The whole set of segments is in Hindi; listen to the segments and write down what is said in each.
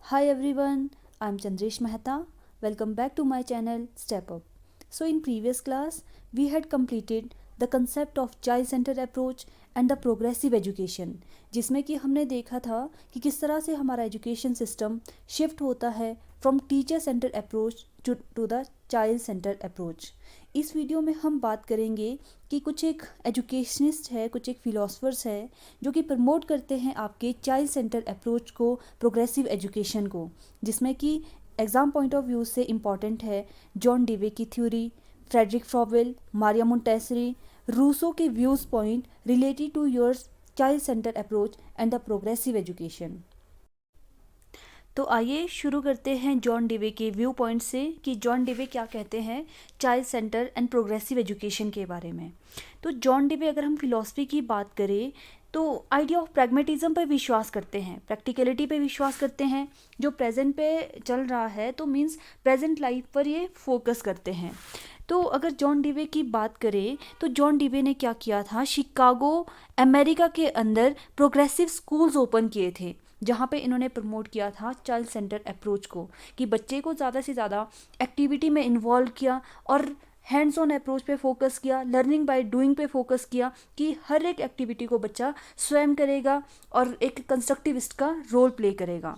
Hi everyone, I'm Chandresh Mehta. Welcome back to my channel Step Up. So in previous class, we had completed the concept of child centered approach and the progressive education, जिसमें कि हमने देखा था कि किस तरह से हमारा एजुकेशन सिस्टम शिफ्ट होता है from teacher centred approach to the child centred approach. इस वीडियो में हम बात करेंगे कि कुछ एक एजुकेशनिस्ट है, कुछ एक फिलोसफर्स है जो कि प्रमोट करते हैं आपके चाइल्ड सेंटर अप्रोच को, प्रोग्रेसिव एजुकेशन को, जिसमें कि एग्ज़ाम पॉइंट ऑफ व्यू से इम्पॉर्टेंट है जॉन डीवे की theory, Friedrich Froebel, Maria Montessori, Rousseau के views point related to your child centre approach and the progressive education. तो आइए शुरू करते हैं जॉन डीवे के व्यू पॉइंट से कि जॉन डीवे क्या कहते हैं child centre and progressive education के बारे में। तो जॉन डीवे, अगर हम फिलॉसफी की बात करें तो आइडिया ऑफ प्रैग्मेटिज्म पर विश्वास करते हैं, प्रैक्टिकलिटी पे विश्वास करते हैं, जो प्रेजेंट पे चल रहा है तो मींस प्रेजेंट लाइफ पर ये फोकस करते हैं। तो अगर जॉन डीवे की बात करें तो जॉन डीवे ने क्या किया था, शिकागो अमेरिका के अंदर प्रोग्रेसिव स्कूल्स ओपन किए थे, जहाँ पे इन्होंने प्रमोट किया था चाइल्ड सेंटर अप्रोच को, कि बच्चे को ज़्यादा से ज़्यादा एक्टिविटी में इन्वॉल्व किया और हैंड्स ऑन अप्रोच पे फोकस किया, लर्निंग बाय डूइंग पे फोकस किया कि हर एक एक्टिविटी को बच्चा स्वयं करेगा और एक कंस्ट्रक्टिविस्ट का रोल प्ले करेगा।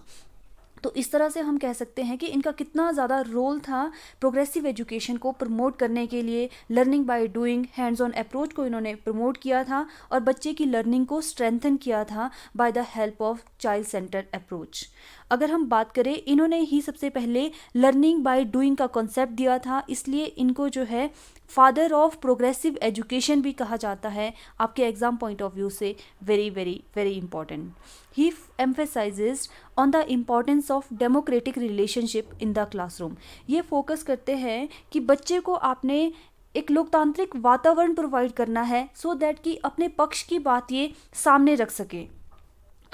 तो इस तरह से हम कह सकते हैं कि इनका कितना ज़्यादा रोल था प्रोग्रेसिव एजुकेशन को प्रमोट करने के लिए। Learning by doing, hands on approach को इन्होंने प्रमोट किया था और बच्चे की लर्निंग को स्ट्रेंथन किया था by the help of child centred approach. अगर हम बात करें, इन्होंने ही सबसे पहले लर्निंग बाय डूइंग का कॉन्सेप्ट दिया था, इसलिए इनको जो है फादर ऑफ प्रोग्रेसिव एजुकेशन भी कहा जाता है आपके एग्जाम पॉइंट ऑफ व्यू से। Very very very important. He emphasizes on the importance of democratic relationship in the classroom। ये फोकस करते हैं कि बच्चे को आपने एक लोकतांत्रिक वातावरण प्रोवाइड करना है सो दैट कि अपने पक्ष की बात ये सामने रख सके।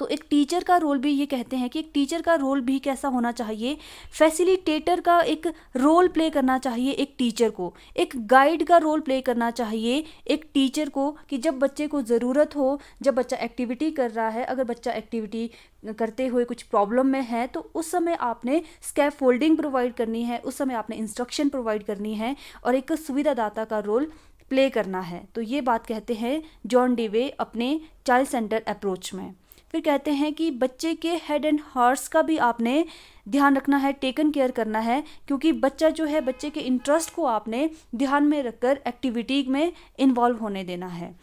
तो एक टीचर का रोल भी, ये कहते हैं कि एक टीचर का रोल भी कैसा होना चाहिए, फैसिलिटेटर का एक रोल प्ले करना चाहिए एक टीचर को, एक गाइड का रोल प्ले करना चाहिए एक टीचर को, कि जब बच्चे को ज़रूरत हो, जब बच्चा एक्टिविटी कर रहा है, अगर बच्चा एक्टिविटी करते हुए कुछ प्रॉब्लम में है तो उस समय आपने स्कैफोल्डिंग प्रोवाइड करनी है, उस समय आपने इंस्ट्रक्शन प्रोवाइड करनी है और एक सुविधादाता का रोल प्ले करना है। तो ये बात कहते हैं जॉन डीवे अपने चाइल्ड सेंटर अप्रोच में। फिर कहते हैं कि बच्चे के हेड एंड हार्ट्स का भी आपने ध्यान रखना है, टेकन केयर करना है, क्योंकि बच्चा जो है, बच्चे के इंटरेस्ट को आपने ध्यान में रखकर एक्टिविटी में इन्वॉल्व होने देना है।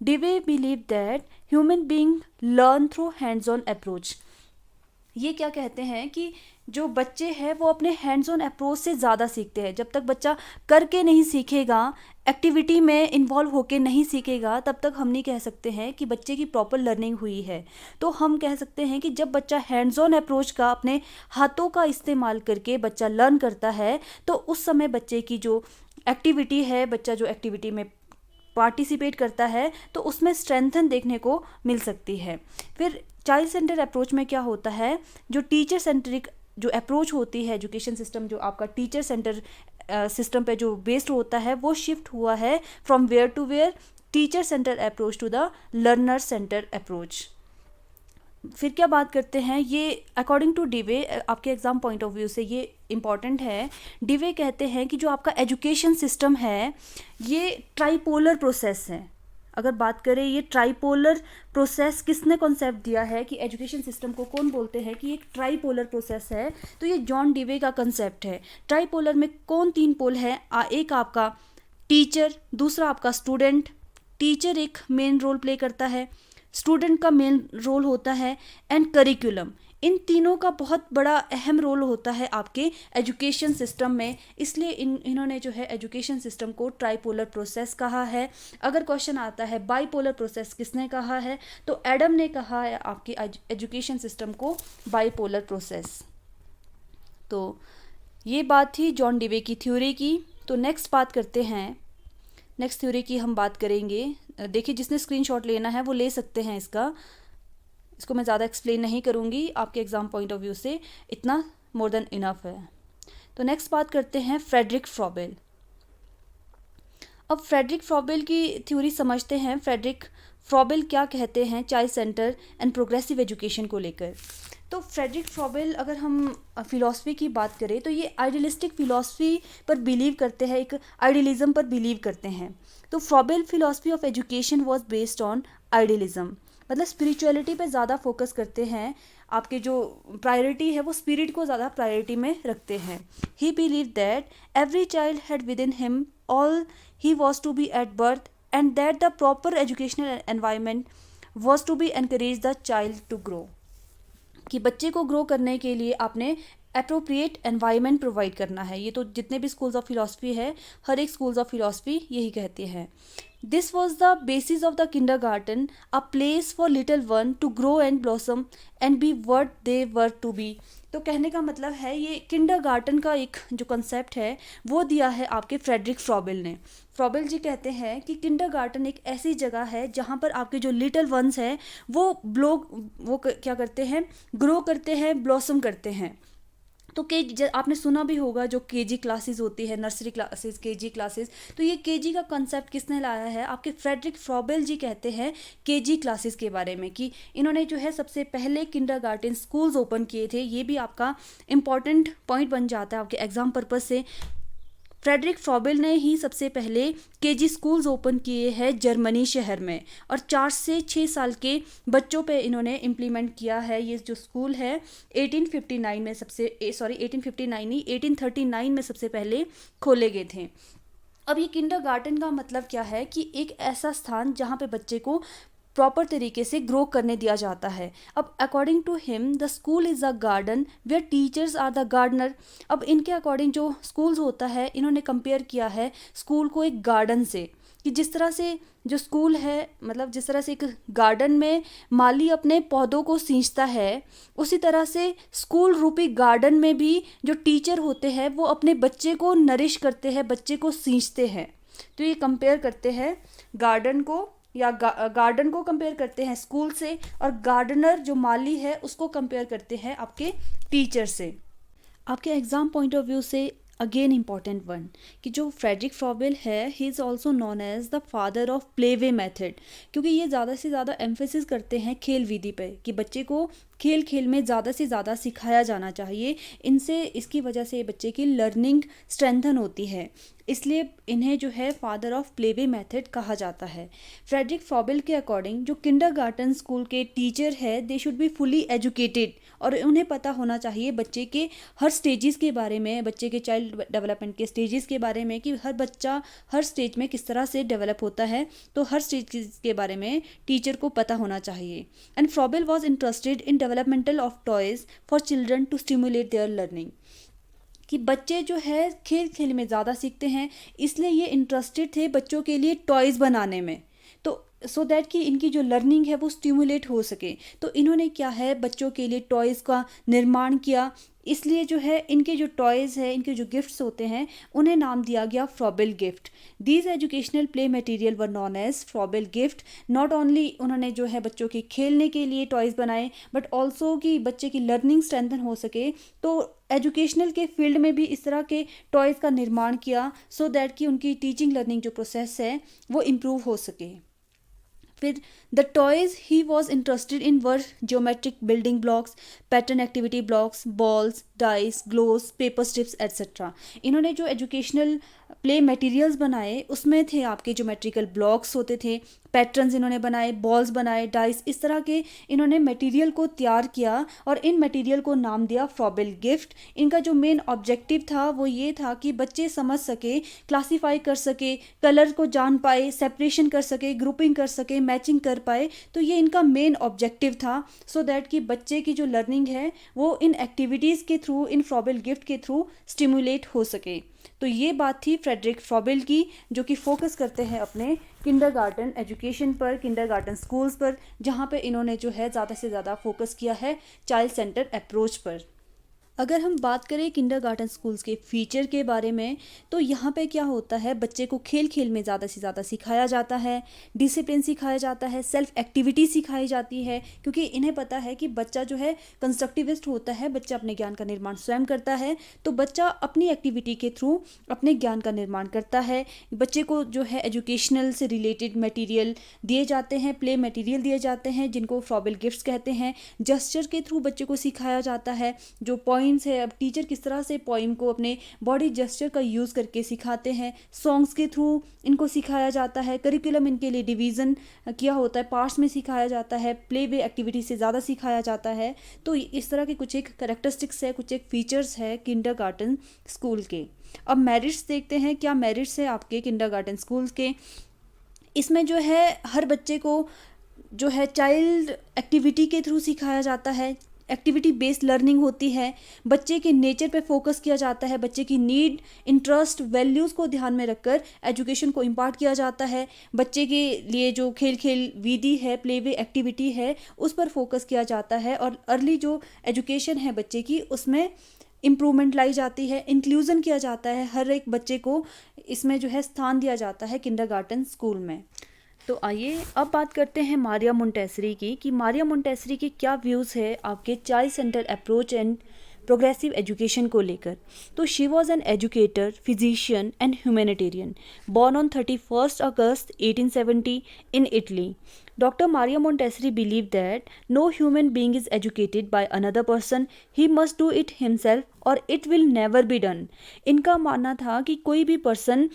Dewey believe that human being learn through hands on approach. ये क्या कहते हैं कि जो बच्चे हैं वो अपने हैंड्स ऑन अप्रोच से ज़्यादा सीखते हैं। जब तक बच्चा करके नहीं सीखेगा, एक्टिविटी में इन्वॉल्व होके नहीं सीखेगा, तब तक हम नहीं कह सकते हैं कि बच्चे की प्रॉपर लर्निंग हुई है। तो हम कह सकते हैं कि जब बच्चा हैंड्स ऑन अप्रोच का, अपने हाथों का इस्तेमाल करके बच्चा लर्न करता है, तो उस समय बच्चे की जो एक्टिविटी है, बच्चा जो एक्टिविटी में पार्टिसिपेट करता है, तो उसमें स्ट्रेंथन देखने को मिल सकती है। फिर चाइल्ड सेंटर अप्रोच में क्या होता है, जो टीचर सेंट्रिक जो अप्रोच होती है, एजुकेशन सिस्टम जो आपका टीचर सेंटर सिस्टम पे जो बेस्ड होता है, वो शिफ्ट हुआ है from where to where, teacher centre approach to the learner centre approach. फिर क्या बात करते हैं, ये अकॉर्डिंग टू डीवे, आपके एग्जाम पॉइंट ऑफ व्यू से ये इम्पॉर्टेंट है। डीवे कहते हैं कि जो आपका एजुकेशन सिस्टम है ये ट्राइपोलर प्रोसेस है। अगर बात करें, ये ट्राइपोलर प्रोसेस किसने कॉन्सेप्ट दिया है, कि एजुकेशन सिस्टम को कौन बोलते हैं कि एक ट्राइपोलर प्रोसेस है, तो ये जॉन डीवे का कंसेप्ट है। ट्राइपोलर में कौन तीन पोल है, एक आपका टीचर, दूसरा आपका स्टूडेंट, टीचर एक मेन रोल प्ले करता है, स्टूडेंट का मेन रोल होता है, एंड करिकुलम। इन तीनों का बहुत बड़ा अहम रोल होता है आपके एजुकेशन सिस्टम में, इसलिए इन्होंने जो है एजुकेशन सिस्टम को ट्राइपोलर प्रोसेस कहा है। अगर क्वेश्चन आता है बाइपोलर प्रोसेस किसने कहा है, तो एडम ने कहा है आपके एजुकेशन सिस्टम को बाइपोलर प्रोसेस। तो ये बात थी जॉन डीवे की थ्योरी की। तो नेक्स्ट बात करते हैं, नेक्स्ट थ्योरी की हम बात करेंगे। देखिए, जिसने स्क्रीनशॉट लेना है वो ले सकते हैं इसको मैं ज़्यादा एक्सप्लेन नहीं करूँगी, आपके एग्ज़ाम पॉइंट ऑफ व्यू से इतना मोर देन इनफ है। तो नेक्स्ट बात करते हैं फ्रेडरिक फ्रॉबेल। अब फ्रेडरिक फ्रॉबेल की थ्योरी समझते हैं। फ्रेडरिक फ्रॉबेल क्या कहते हैं child centre and progressive education को लेकर। तो फ्रेडरिक फ्रॉबेल, अगर हम फ़िलॉसफी की बात करें तो ये आइडियलिस्टिक फ़िलॉसफी पर बिलीव करते हैं, एक आइडियलिज़म पर बिलीव करते हैं। तो Froebel philosophy of education was based on idealism, मतलब स्पिरिचुअलिटी पे ज़्यादा फोकस करते हैं। आपके जो प्रायोरिटी है वो स्पिरिट को ज़्यादा प्रायोरिटी में रखते हैं। He believe that every child had within him all he was to be at birth and that the proper educational environment was to be encourage the child to grow, कि बच्चे को ग्रो करने के लिए आपने अप्रोप्रिएट एनवायरनमेंट प्रोवाइड करना है। ये तो जितने भी स्कूल्स ऑफ फिलॉसफी है, हर एक स्कूल्स ऑफ फिलॉसफी यही कहते हैं। This was the basis of the kindergarten, a place for little one to grow and blossom and be what they were to be. तो कहने का मतलब है ये किंडरगार्टन का एक जो कंसेप्ट है वो दिया है आपके फ्रेडरिक फ्रॉबेल ने। फ्रॉबेल जी कहते हैं कि किंडरगार्टन एक ऐसी जगह है जहाँ पर आपके जो लिटिल वंस हैं वो क्या करते हैं, ग्रो करते हैं, ब्लॉसम करते हैं। तो आपने सुना भी होगा जो केजी क्लासेस होती है, नर्सरी क्लासेस, केजी क्लासेस, तो ये केजी का कंसेप्ट किसने लाया है, आपके फ्रेडरिक फ्रॉबेल जी कहते हैं केजी क्लासेस के बारे में, कि इन्होंने जो है सबसे पहले किंडरगार्टन स्कूल्स ओपन किए थे। ये भी आपका इंपॉर्टेंट पॉइंट बन जाता है आपके एग्जाम पर्पस से। फ्रेडरिक फ्रॉबेल ने ही सबसे पहले केजी स्कूल्स ओपन किए हैं जर्मनी शहर में, और 4 से 6 साल के बच्चों पे इन्होंने इम्प्लीमेंट किया है। ये जो स्कूल है 1859 में 1839 में सबसे पहले खोले गए थे। अब ये किंडरगार्टन का मतलब क्या है कि एक ऐसा स्थान जहाँ पे बच्चे को प्रॉपर तरीके से ग्रो करने दिया जाता है। अब according to him the school is a garden where teachers are the gardener. अब इनके अकॉर्डिंग जो स्कूल्स होता है, इन्होंने कंपेयर किया है स्कूल को एक गार्डन से, कि जिस तरह से जो स्कूल है, मतलब जिस तरह से एक गार्डन में माली अपने पौधों को सींचता है, उसी तरह से स्कूल रूपी गार्डन में भी जो टीचर होते हैं वो अपने बच्चे को नरिश करते हैं, बच्चे को सींचते हैं। तो ये कंपेयर करते हैं गार्डन को, या गार्डन को कंपेयर करते हैं स्कूल से, और गार्डनर जो माली है उसको कंपेयर करते हैं आपके टीचर से। आपके एग्ज़ाम पॉइंट ऑफ व्यू से अगेन इम्पॉर्टेंट वन, कि जो फ्रेडरिक फ्रॉबेल है he is also known as the father of playway method, क्योंकि ये ज़्यादा से ज़्यादा एम्फेसिस करते हैं खेल विधि पे, कि बच्चे को खेल खेल में ज़्यादा से ज़्यादा सिखाया जाना चाहिए। इनसे इसकी वजह से बच्चे की लर्निंग स्ट्रेंथन होती है, इसलिए इन्हें जो है फादर ऑफ प्लेवे मेथड कहा जाता है। फ्रेडरिक फ्रॉबेल के अकॉर्डिंग जो किंडरगार्टन स्कूल के टीचर है they should be fully educated, और उन्हें पता होना चाहिए बच्चे के हर स्टेजेस के बारे में, बच्चे के चाइल्ड डेवलपमेंट के स्टेजेस के बारे में, कि हर बच्चा हर स्टेज में किस तरह से डेवलप होता है, तो हर स्टेज के बारे में टीचर को पता होना चाहिए। And Froebel was interested in developmental of toys for children to stimulate their learning, कि बच्चे जो है खेल खेल में ज़्यादा सीखते हैं, इसलिए ये इंटरेस्टेड थे बच्चों के लिए टॉयज़ बनाने में, तो सो दैट कि इनकी जो लर्निंग है वो स्टिमुलेट हो सके। तो इन्होंने क्या है बच्चों के लिए टॉयज़ का निर्माण किया, इसलिए जो है इनके जो टॉयज़ है, इनके जो गिफ्ट्स होते हैं, उन्हें नाम दिया गया Froebel gift. These educational play material were known as Froebel gift. Not only उन्होंने जो है बच्चों के खेलने के लिए टॉयज़ बनाए, बट ऑल्सो कि बच्चे की लर्निंग स्ट्रेंथन हो सके, तो एजुकेशनल के फील्ड में भी इस तरह के टॉयज़ का निर्माण किया, सो दैट कि उनकी टीचिंग लर्निंग जो प्रोसेस है वो इम्प्रूव हो सके। फिर the toys he was interested in were geometric building blocks, pattern activity blocks, balls, dice, gloss, paper strips etcetera. इन्होंने जो एजुकेशनल प्ले मटेरियल्स बनाए उसमें थे आपके ज्योमेट्रिकल ब्लॉक्स होते थे, पैटर्न्स इन्होंने बनाए, बॉल्स बनाए, डाइस, इस तरह के इन्होंने मटेरियल को तैयार किया, और इन मटेरियल को नाम दिया फ्रॉबेल गिफ्ट। इनका जो मेन ऑब्जेक्टिव था वो ये था कि बच्चे समझ सके, क्लासीफाई कर सके, कलर को जान पाए, सेपरेशन कर सके, ग्रुपिंग कर सके, मैचिंग कर पाए, तो ये इनका मेन ऑब्जेक्टिव था, सो दैट कि बच्चे की जो लर्निंग है वो इन एक्टिविटीज़ के थ्रू, इन फ्रॉबेल गिफ्ट के थ्रू स्टिमुलेट हो सके। तो ये बात थी फ्रेडरिक फ्रॉबेल की, जो कि फोकस करते हैं अपने किंडरगार्टन एजुकेशन पर, किंडरगार्टन स्कूल्स पर, जहाँ पे इन्होंने जो है ज़्यादा से ज़्यादा फोकस किया है चाइल्ड सेंटर अप्रोच पर। अगर हम बात करें किंडरगार्टन स्कूल्स के फीचर के बारे में, तो यहाँ पे क्या होता है, बच्चे को खेल खेल में ज़्यादा से ज़्यादा सिखाया जाता है, डिसिप्लिन सिखाया जाता है, सेल्फ एक्टिविटी सिखाई जाती है, क्योंकि इन्हें पता है कि बच्चा जो है कंस्ट्रक्टिविस्ट होता है, बच्चा अपने ज्ञान का निर्माण स्वयं करता है। तो बच्चा अपनी एक्टिविटी के थ्रू अपने ज्ञान का निर्माण करता है। बच्चे को जो है एजुकेशनल से रिलेटेड मटेरियल दिए जाते हैं, प्ले मटेरियल दिए जाते हैं, जिनको फ्रॉबल गिफ्ट्स कहते हैं। जस्चर के थ्रू बच्चे को सिखाया जाता है। जो पॉइंट्स है, अब टीचर किस तरह से पोइम को अपने बॉडी जेस्चर का यूज़ करके सिखाते हैं। सॉन्ग्स के थ्रू इनको सिखाया जाता है। करिकुलम इनके लिए डिवीज़न किया होता है, पार्ट्स में सिखाया जाता है, प्ले वे एक्टिविटी से ज़्यादा सिखाया जाता है। तो इस तरह के कुछ एक करेक्टरिस्टिक्स है, कुछ एक फीचर्स है किंडरगार्टन स्कूल के। अब मेरिट्स देखते हैं, क्या मेरिट्स है आपके किंडरगार्टन स्कूल के। इसमें जो है हर बच्चे को जो है चाइल्ड एक्टिविटी के थ्रू सिखाया जाता है। एक्टिविटी बेस्ड लर्निंग होती है। बच्चे के नेचर पे फोकस किया जाता है। बच्चे की नीड, इंटरेस्ट, वैल्यूज़ को ध्यान में रखकर एजुकेशन को इम्पार्ट किया जाता है। बच्चे के लिए जो खेल खेल विधि है, प्ले वे एक्टिविटी है, उस पर फोकस किया जाता है। और अर्ली जो एजुकेशन है बच्चे की, उसमें इम्प्रूवमेंट लाई जाती है। इंक्लूज़न किया जाता है, हर एक बच्चे को इसमें जो है स्थान दिया जाता है किंडरगार्टन स्कूल में। तो आइए अब बात करते हैं मारिया मोंटेसरी की, कि मारिया मोंटेसरी के क्या व्यूज़ है आपके child centre approach and progressive education को लेकर। तो she was an educator, physician and humanitarian, born on 31 August 1870 in Italy. Dr. Maria Montessori believed that no human being is educated by another person, he must do it himself or it will never be done. इनका मानना था कि कोई भी पर्सन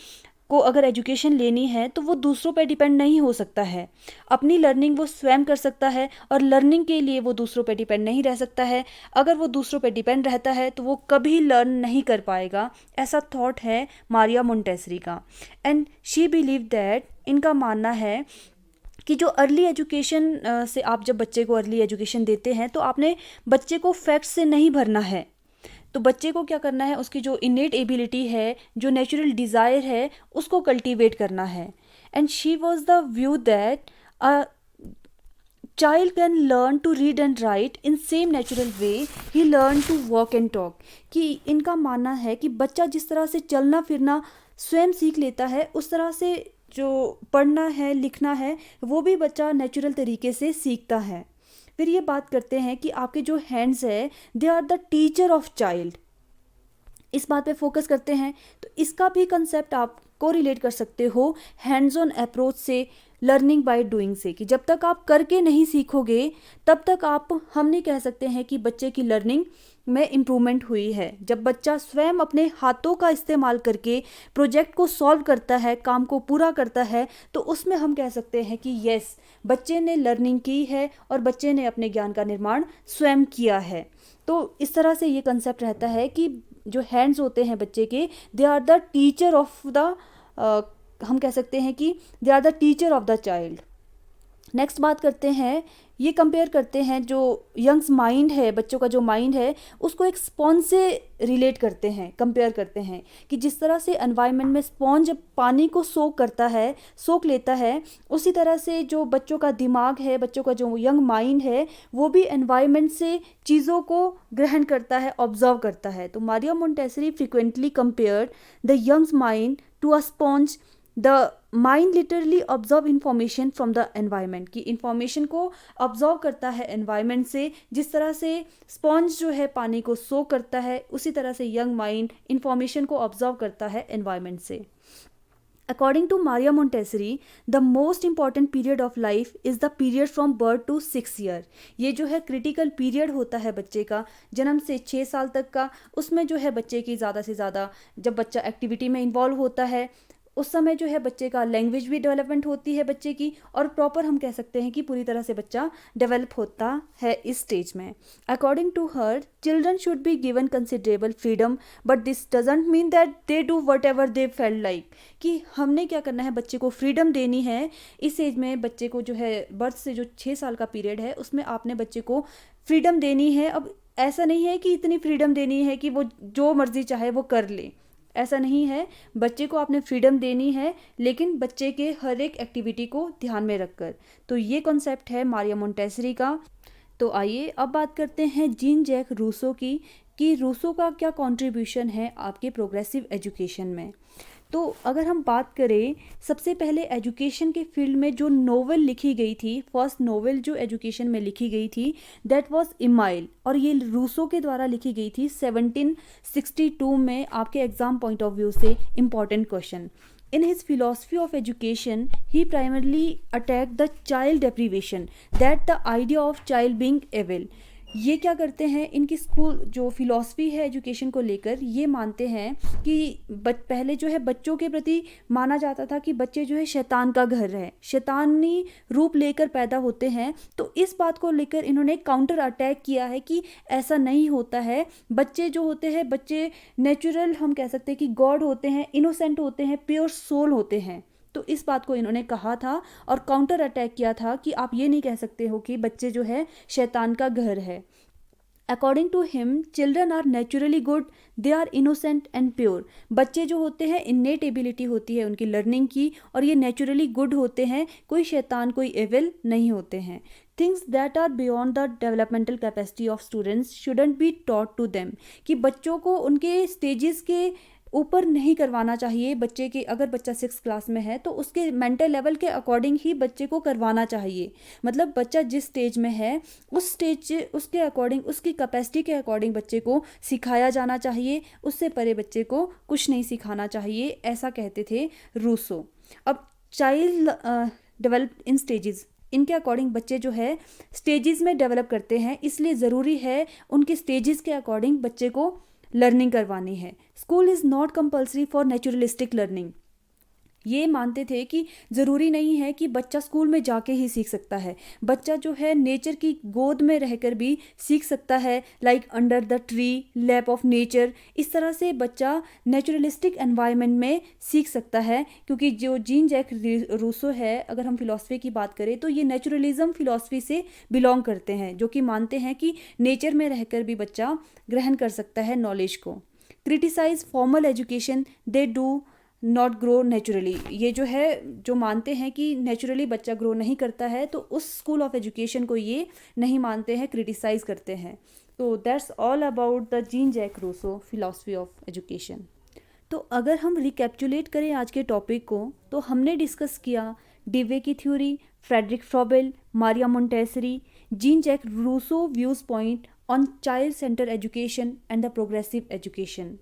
को अगर एजुकेशन लेनी है तो वो दूसरों पर डिपेंड नहीं हो सकता है। अपनी लर्निंग वो स्वयं कर सकता है और लर्निंग के लिए वो दूसरों पर डिपेंड नहीं रह सकता है। अगर वो दूसरों पर डिपेंड रहता है तो वो कभी लर्न नहीं कर पाएगा। ऐसा थॉट है मारिया मोंटेसरी का। एंड शी बिलीव दैट, इनका मानना है कि जो अर्ली एजुकेशन से आप जब बच्चे को अर्ली एजुकेशन देते हैं तो आपने बच्चे को फैक्ट्स से नहीं भरना है। तो बच्चे को क्या करना है, उसकी जो इनेट एबिलिटी है, जो नेचुरल डिज़ायर है, उसको कल्टीवेट करना है। And she was the view that a child can learn to read and write in same natural way he learn to walk and talk. कि इनका मानना है कि बच्चा जिस तरह से चलना फिरना स्वयं सीख लेता है, उस तरह से जो पढ़ना है, लिखना है, वो भी बच्चा नेचुरल तरीके से सीखता है। फिर ये बात करते हैं कि आपके जो हैंड्स है, they are the teacher of child. इस बात पे फोकस करते हैं। तो इसका भी कंसेप्ट आप को रिलेट कर सकते हो हैंड्स ऑन अप्रोच से, लर्निंग बाय डूइंग से, कि जब तक आप करके नहीं सीखोगे तब तक हम नहीं कह सकते हैं कि बच्चे की लर्निंग में इम्प्रूवमेंट हुई है। जब बच्चा स्वयं अपने हाथों का इस्तेमाल करके प्रोजेक्ट को सॉल्व करता है, काम को पूरा करता है, तो उसमें हम कह सकते हैं कि यस, बच्चे ने लर्निंग की है और बच्चे ने अपने ज्ञान का निर्माण स्वयं किया है। तो इस तरह से ये कंसेप्ट रहता है कि जो हैंड्स होते हैं बच्चे के, they are the teacher of the, हम कह सकते हैं कि they are the teacher of the child. Next बात करते हैं, ये कंपेयर करते हैं जो यंग्स माइंड है, बच्चों का जो माइंड है, उसको एक स्पॉन्ज से रिलेट करते हैं, कंपेयर करते हैं कि जिस तरह से एनवायरनमेंट में स्पॉन्ज पानी को सोख करता है, सोख लेता है, उसी तरह से जो बच्चों का दिमाग है, बच्चों का जो यंग माइंड है, वो भी एनवायरनमेंट से चीज़ों को ग्रहण करता है, ऑब्जर्व करता है। तो Maria Montessori frequently compared the young's mind to a sponge. The mind literally observe information from the environment, की इंफॉर्मेशन को ऑब्जर्व करता है एनवायरनमेंट से। जिस तरह से स्पॉन्ज जो है पानी को सोक करता है, उसी तरह से यंग माइंड इंफॉर्मेशन को ऑब्जर्व करता है एनवायरनमेंट से। According to Maria Montessori, the most important period of life is the period from birth to 6 year। ये जो है क्रिटिकल पीरियड होता है बच्चे का, जन्म से 6 साल तक का। उसमें जो है बच्चे की ज़्यादा से ज़्यादा, जब बच्चा एक्टिविटी में इन्वॉल्व होता है, उस समय जो है बच्चे का लैंग्वेज भी डेवलपमेंट होती है बच्चे की, और प्रॉपर हम कह सकते हैं कि पूरी तरह से बच्चा डेवलप होता है इस स्टेज में। According to her, children should be given considerable freedom, but this doesn't mean that they do whatever they felt like. कि हमने क्या करना है, बच्चे को फ्रीडम देनी है। इस एज में बच्चे को जो है बर्थ से जो 6 साल का पीरियड है, उसमें आपने बच्चे को फ्रीडम देनी है। अब ऐसा नहीं है कि इतनी फ्रीडम देनी है कि वो जो मर्जी चाहे वो कर ले, ऐसा नहीं है। बच्चे को आपने फ्रीडम देनी है, लेकिन बच्चे के हर एक एक्टिविटी को ध्यान में रखकर। तो ये कॉन्सेप्ट है मारिया मोंटेसरी का। तो आइए अब बात करते हैं जीन जैक रूसो की, कि रूसो का क्या कंट्रीब्यूशन है आपके प्रोग्रेसिव एजुकेशन में। तो अगर हम बात करें, सबसे पहले एजुकेशन के फील्ड में जो नोवेल लिखी गई थी, फर्स्ट नोवेल जो एजुकेशन में लिखी गई थी, दैट वाज इमाइल, और ये रूसो के द्वारा लिखी गई थी 1762 में। आपके एग्जाम पॉइंट ऑफ व्यू से important question. In his philosophy of education, he primarily attacked the child deprivation, that the idea of child being evil. ये क्या करते हैं, इनकी स्कूल जो फिलॉसफी है एजुकेशन को लेकर, ये मानते हैं कि पहले जो है बच्चों के प्रति माना जाता था कि बच्चे जो है शैतान का घर है, शैतानी रूप लेकर पैदा होते हैं। तो इस बात को लेकर इन्होंने काउंटर अटैक किया है कि ऐसा नहीं होता है। बच्चे जो होते हैं, बच्चे नेचुरल, हम कह सकते हैं कि गॉड होते हैं, इनोसेंट होते हैं, प्योर सोल होते हैं। तो इस बात को इन्होंने कहा था और काउंटर अटैक किया था कि आप ये नहीं कह सकते हो कि बच्चे जो है शैतान का घर है। According to him, children are naturally good, they are innocent and pure. बच्चे जो होते हैं, इन्नेट एबिलिटी होती है उनकी लर्निंग की, और ये नेचुरली गुड होते हैं, कोई शैतान कोई एविल नहीं होते हैं। Things that are beyond the developmental capacity of students shouldn't be taught to them, कि बच्चों को उनके स्टेजेस के ऊपर नहीं करवाना चाहिए। बच्चे के, अगर बच्चा 6th क्लास में है तो उसके मेंटल लेवल के अकॉर्डिंग ही बच्चे को करवाना चाहिए। मतलब बच्चा जिस स्टेज में है उस स्टेज उसके अकॉर्डिंग, उसकी कैपेसिटी के अकॉर्डिंग बच्चे को सिखाया जाना चाहिए, उससे परे बच्चे को कुछ नहीं सिखाना चाहिए, ऐसा कहते थे रूसो। अब चाइल्ड डेवलप इन स्टेजेस, इनके अकॉर्डिंग बच्चे जो है स्टेजेस में डेवलप करते हैं, इसलिए ज़रूरी है उनके स्टेजेस के अकॉर्डिंग बच्चे को लर्निंग करवानी है। School is not compulsory for naturalistic learning. ये मानते थे कि ज़रूरी नहीं है कि बच्चा स्कूल में जाके ही सीख सकता है, बच्चा जो है नेचर की गोद में रहकर भी सीख सकता है, like under the tree, lap of nature. इस तरह से बच्चा नेचुरलिस्टिक एनवायरनमेंट में सीख सकता है, क्योंकि जो जीन जैक रूसो है, अगर हम फिलॉसफी की बात करें तो ये नेचुरलिज्म फिलॉसफी से बिलोंग करते हैं, जो कि मानते हैं कि नेचर में रहकर भी बच्चा ग्रहण कर सकता है नॉलेज को। Criticise formal education, they do not grow naturally. ये जो है, जो मानते हैं कि नेचुरली बच्चा ग्रो नहीं करता है, तो उस स्कूल ऑफ एजुकेशन को ये नहीं मानते हैं, क्रिटिसाइज करते हैं। तो that's all about the Jean Jacques Rousseau philosophy of education. तो अगर हम रिकैप्चुलेट करें आज के टॉपिक को, तो हमने डिस्कस किया डिवे की theory, Friedrich Froebel, Maria Montessori, Jean Jacques Rousseau views point on child centre education and the progressive education,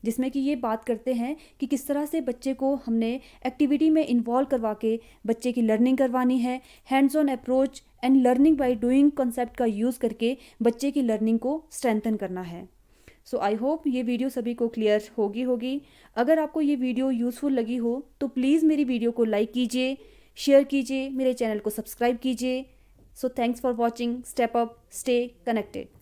जिसमें कि ये बात करते हैं कि किस तरह से बच्चे को हमने एक्टिविटी में इन्वॉल्व करवा के बच्चे की लर्निंग करवानी है। Hands on approach and learning by doing concept का यूज़ करके बच्चे की लर्निंग को स्ट्रेंथन करना है। सो आई होप ये वीडियो सभी को क्लियर होगी। अगर आपको ये वीडियो यूज़फुल लगी हो तो प्लीज़ मेरी वीडियो को लाइक कीजिए, शेयर कीजिए, मेरे चैनल को सब्सक्राइब कीजिए। So thanks for watching. Step up, stay connected.